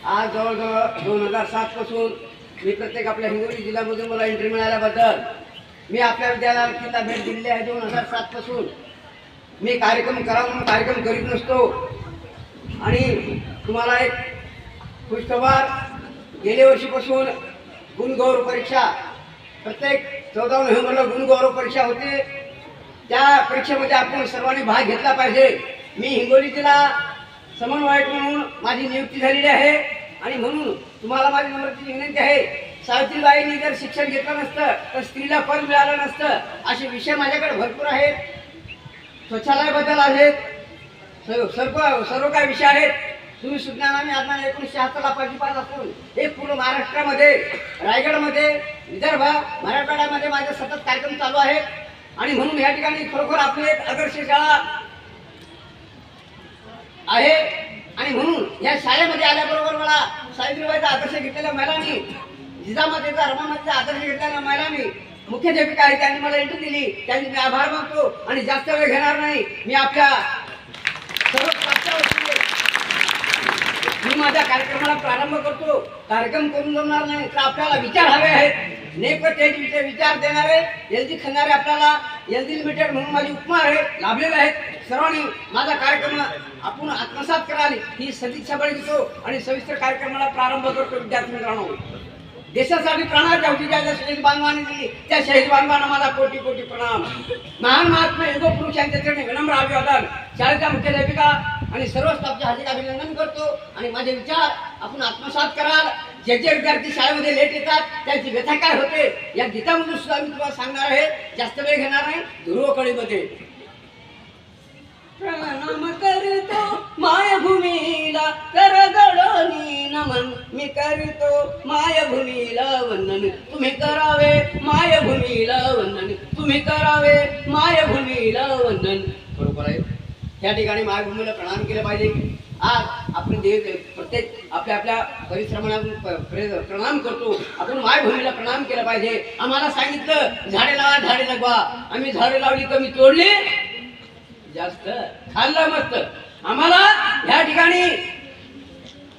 आज जवळजवळ 2007 पासून मी प्रत्येक आपल्या हिंगोली जिल्ह्यामधून मला एंट्री मिळाल्याबद्दल मी आपल्या विद्यालयाला भेट दिलेली आहे. 2007 पासून मी कार्यक्रम करावा म्हणून कार्यक्रम करीत नसतो. आणि तुम्हाला एक खुशखबर, गेल्या वर्षीपासून गुणगौरव परीक्षा प्रत्येक 14 नोव्हेंबरला गुणगौरव परीक्षा होते. त्या परीक्षेमध्ये आपण सर्वांनी भाग घेतला पाहिजे. मी हिंगोली जिल्हा समन्वयक म्हणून माझी नियुक्ती झालेली आहे. आणि म्हणून तुम्हाला माझी नम्रतेची विनंती आहे, सावित्रीबाईंनी जर शिक्षण घेतलं नसतं तर स्त्रीला पद मिळालं नसतं. असे विषय माझ्याकडे भरपूर आहेत. शौचालयाबद्दल आहेत, सर्व काही विषय आहेत. तुम्ही सुज्ञानाने आत्मा 1976 ला पहिलीपास असून एक पूर्ण महाराष्ट्रामध्ये, रायगडमध्ये, विदर्भ, मराठवाड्यामध्ये माझे सतत कार्यक्रम चालू आहेत. आणि म्हणून या ठिकाणी खरोखर आपली एक आदर्श शाळा आहे. आणि म्हणून या शाळेमध्ये आल्याबरोबर मला सावित्रीबाईचा आदर्श घेतलेल्या महिलांनी, जिजामातेचा, रमामातेचा आदर्श घेतलेल्या महिलांनी, मुख्याध्यापिका आहे त्यांनी मला एंट्री दिली, त्यांनी मी आभार मानतो. आणि जास्त वेळ घेणार नाही. मी आपल्या सर्व मी माझ्या कार्यक्रमाला प्रारंभ करतो. कार्यक्रम करून जमणार नाही तर आपल्याला विचार हवे आहेत. नेमकं तेच विचार देणारे एलजी खंगारे आपल्याला एलजी लिमिटेड म्हणून माझी उपमा आहे लाभलेले आहेत. सर्वांनी माझा कार्यक्रम आपण आत्मसात कराल ही सदिच्छा बाळगतो आणि सविस्तर कार्यक्रमाला प्रारंभ करतो. विद्यार्थी मित्रांनो, देशासाठी प्राणाची आहुती ज्या शहीद बांधवांनी दिली त्या शहीद बांधवांना माझा कोटी कोटी प्रणाम. महान महात्मा युग पुरुष यांच्या चरणी विनम्र अभिवादन. शाळेच्या मुख्याध्यापिका आणि सर्व स्टाफचे हार्दिक अभिनंदन करतो. आणि माझे विचार आपण आत्मसात कराल. जे जे विद्यार्थी शाळेमध्ये लेट येतात त्यांची व्यथा काय होते या गीतामधून सुद्धा मी तुम्हाला सांगणार आहे. जास्त वेळ घेणार नाही. ध्रुवकडीमध्ये प्रणाम करतो मायभूमीला करगडणी नमन, मी करतो मायभूमीला वंदन, तुम्ही करावे मायभूमीला वंदन, तुम्ही करावे मायभूमीला वंदन. बरोबर आहे. त्या ठिकाणी मायभूमीला प्रणाम केलं पाहिजे. आज आपण प्रत्येक आपल्या आपल्या परिश्रमाला प्रणाम करतो. आपण मायभूमीला प्रणाम केला पाहिजे. आम्हाला सांगितलं झाडे लावा, झाडे लगवा. आम्ही झाडे लावली, कमी तोडली, जास्त खाल्लं मस्त. आम्हाला या ठिकाणी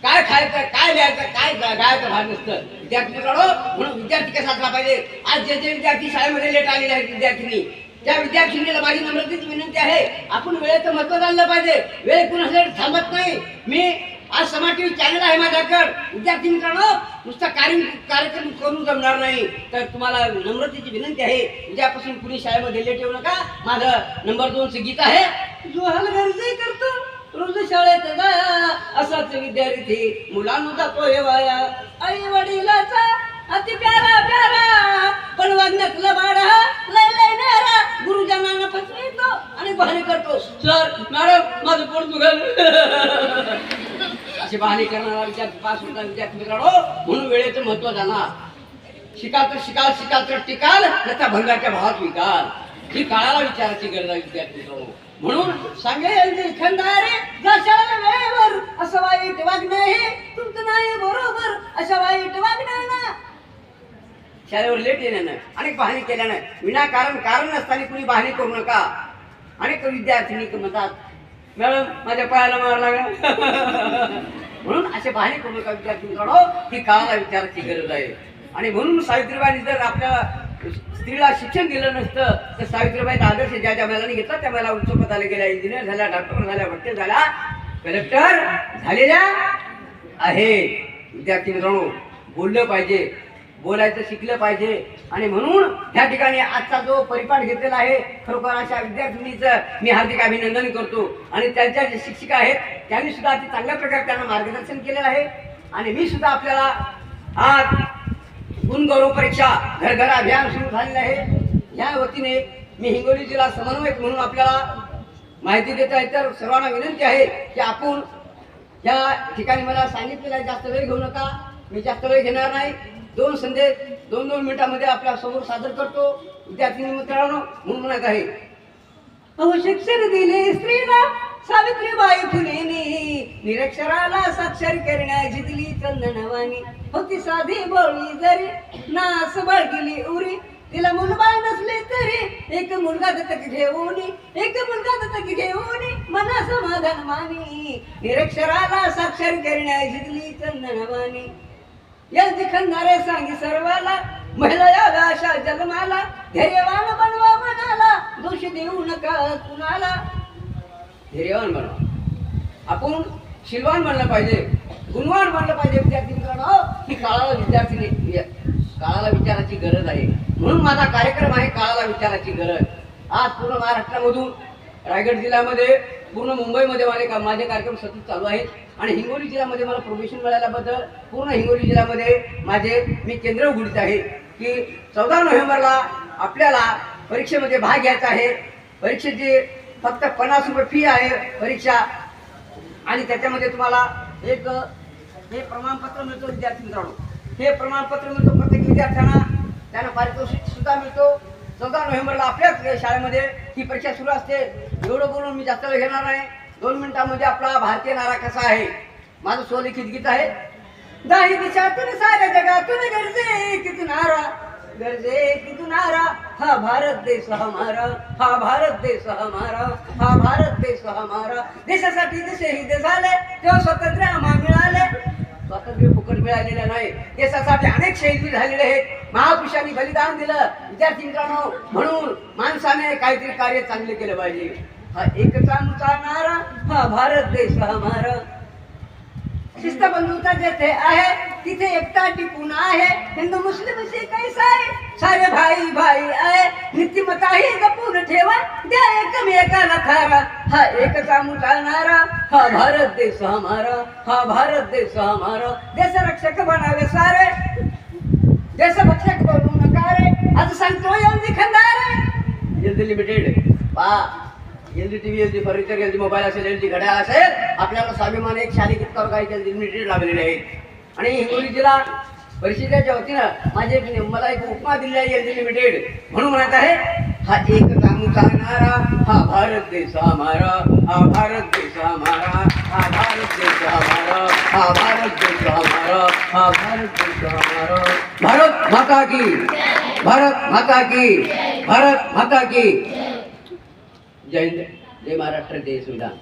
काय खायचं, काय लिहायचं, काय गायचं भाग नसतं. विद्यार्थी म्हणून विद्यार्थी कसा असला पाहिजे. आज जे जे विद्यार्थी शाळेमध्ये लेट आलेले आहेत विद्यार्थिनी, त्या विद्यार्थिनीला माझी नम्रतेची विनंती आहे, आपण वेळेचं महत्त्व जाणलं पाहिजे. वेळ कुणासाठी थांबत नाही. मी आज समाज टीव्ही चॅनल आहे माझ्याकडे. विद्यार्थी मित्रांनो, नुसता कार्यक्रम करून जमणार नाही. तर तुम्हाला नम्रतेची विनंती आहे, उद्यापासून कुणी शाळेमध्ये लेट येऊ नका. माझं नंबर 2चं गीत आहे, जो हलगर्जी करतो रोज शाळेत जाया, असाच विद्यार्थी मुलांना जातो हे वाया. आई वडिलाचा अति प्यारा प्यारा पण वागण्यातला बाळा लय लय न्यारा, गुरुजनांना फसवितो आणि बहाणे करतो. सर मॅडम माझं पोट दुखल असे बहाणे करणारा विद्यार्थी पास होता. विद्यार्थी मित्रांनो, म्हणून वेळेचं महत्त्व जाणार. शिकाल तर शिकाल, शिकाल तर टिकाल, त्याचा भंगाच्या भावात विकाल. ही काळाला विचारायची गरज आहे विद्यार्थी मित्रांनो. म्हणून सांगेल खंडारे जशाला वेळेवर असं वाईट वागणं हे तुमचं नाही बरोबर. अशा वाईट वागणं ना शाळेवर लेट येण्यानं, अनेक बहाणे केल्यानं, विनाकारण कारण नसताना कुणी बहाणे करू नका. अनेक विद्यार्थी म्हणतात मॅडम माझ्या पायाला मार लागला म्हणून असे बहाणे करू नका विद्यार्थी मित्रांनो. ही काळाला विचारायची गरज आहे. आणि म्हणून सावित्रीबाईंनी जर आपल्याला स्त्रीला शिक्षण दिलं नसतं तर सावित्रीबाईचा आदर्श ज्या ज्या महिलांनी घेतला त्या महिला उच्च पदाला गेल्या, इंजिनियर झाल्या, डॉक्टर झाल्या, वकील झाल्या, कलेक्टर झालेल्या आहेत. विद्यार्थी मित्रांनो, बोललं पाहिजे, बोलायचं शिकलं पाहिजे. आणि म्हणून त्या ठिकाणी आजचा जो परिपाठ घेतलेला आहे, खरोखर अशा विद्यार्थिनीचं मी हार्दिक अभिनंदन करतो. आणि त्यांच्या जे शिक्षिका आहेत त्यांनी सुद्धा अति चांगल्या प्रकारे त्यांना मार्गदर्शन केलेलं आहे. आणि मी सुद्धा आपल्याला आज गुणगौरव परीक्षा घर घर अभियान सुरू झालेलं आहे. या वतीने मी हिंगोली जिल्हा समन्वयक म्हणून आपल्याला माहिती देत आहे. तर सर्वांना विनंती आहे की आपण या ठिकाणी मला सांगितलेलं आहे, जास्त वेळ घेऊ नका. मी जास्त वेळ घेणार नाही. 2 संदेश 2-2 मिनिटांमध्ये आपल्या समोर सादर करतो. विद्यार्थी मित्रांनो, म्हणून म्हणत आहे, अहो शिक्षण दिले स्त्रीला सावित्रीबाई फुलेनी, निरक्षराला साक्षर करण्याची दिली चंदनवाणी. होती साधी बोळी जरी नास बळगिली उरी, तिला मुलबाळ नसले तरी एक मुलगा दत्तक घेऊन मना समाधान मानी निरक्षराला साक्षर करण्या शिकली चंदनवाणी यांची खंदारे सांगी सर्वाला महिला याला अशा जन्माला धैर्यवान बनवा मनाला दोष देऊ नका कुणाला धैर्यवान बनवा आपण शीलवान बनलं पाहिजे गुणवान बनलं पाहिजे विद्यार्थी मित्रांनो ही काळाला विचाराची गरज आहे म्हणून माझा कार्यक्रम आहे काळाला विचाराची गरज आज पूर्ण महाराष्ट्रामधून रायगड जिल्ह्यामध्ये पूर्ण मुंबईमध्ये माझे कार्यक्रम सतत चालू आहेत आणि हिंगोली जिल्ह्यामध्ये मला प्रोफेशन मिळाल्याबद्दल पूर्ण हिंगोली जिल्ह्यामध्ये मी केंद्र उघडीत आहे की 14 नोव्हेंबरला आपल्याला परीक्षेमध्ये भाग घ्यायचा आहे परीक्षेची फक्त 50 रुपये फी आहे परीक्षा आणि त्याच्यामध्ये तुम्हाला एक हे प्रमाणपत्र मिळतो विद्यार्थी मित्रांनो हे प्रमाणपत्र मिळतो प्रत्येक विद्यार्थ्यांना त्यांना पारितोषिक सुद्धा मिळतो 14 नोव्हेंबरला आपल्याच शाळेमध्ये ही परीक्षा सुरू असते एवढं बोलून मी जास्त वेळ घेणार नाही 2 मिनिटांमध्ये आपला भारतीय नारा कसा आहे माझं स्वलिखित गीत आहे दाही दिशातून साऱ्या जगातून गरजे की तू नारा हा भारत देश हमारा हा भारत देश हमारा हा भारत देश हमारा देशासाठी जे शहीद झाले तेव्हा स्वातंत्र्य आम्हाला मिळाले स्वातंत्र्य फुकट मिळालेलं नाही देशासाठी अनेक शहीद झालेले आहेत महापुरुषांनी बलिदान दिलं विद्यार्थी मित्रांनो म्हणून माणसाने काहीतरी कार्य चांगले केलं पाहिजे हा एकच आमचा नारा हा भारत देश हमारा शिस्त बंधुता जेथे आहे तिथे एकता टिकून आहे हिंदू मुस्लिम सिख ईसाई सारे भाई भाई आहे नीतिमत्ताही जपून ठेवा द्या एकमेकाला थारा हा एकच आमचा नारा हा भारत देश हमारा हा भारत देश हमारा देशरक्षक बनावे सारे देशभक्षक बनू नका रे आज सांगतो एलजी खंदारे एलजी लिमिटेड पा LG TV LG furniture LG mobile असेल एलजी घड्याळ असेल आपल्याला स्वाभिमान एक शाली गीतकार गायक एलजी लिमिटेड लावलेले आहेत आणि हिंगोली जिल्हा परिषदेच्या वतीनं मला एक उपमा दिली आहे एलजी लिमिटेड म्हणून म्हणत आहे हा एक आमचा नारा हा भारत देश हमारा हा भारत देश हमारा हा भारत देश हमारा हा भारत देश हमारा हा भारत देश हमारा भारत माता की भारत माता की भारत माता की जय हिंद जय महाराष्ट्र जय सुविधान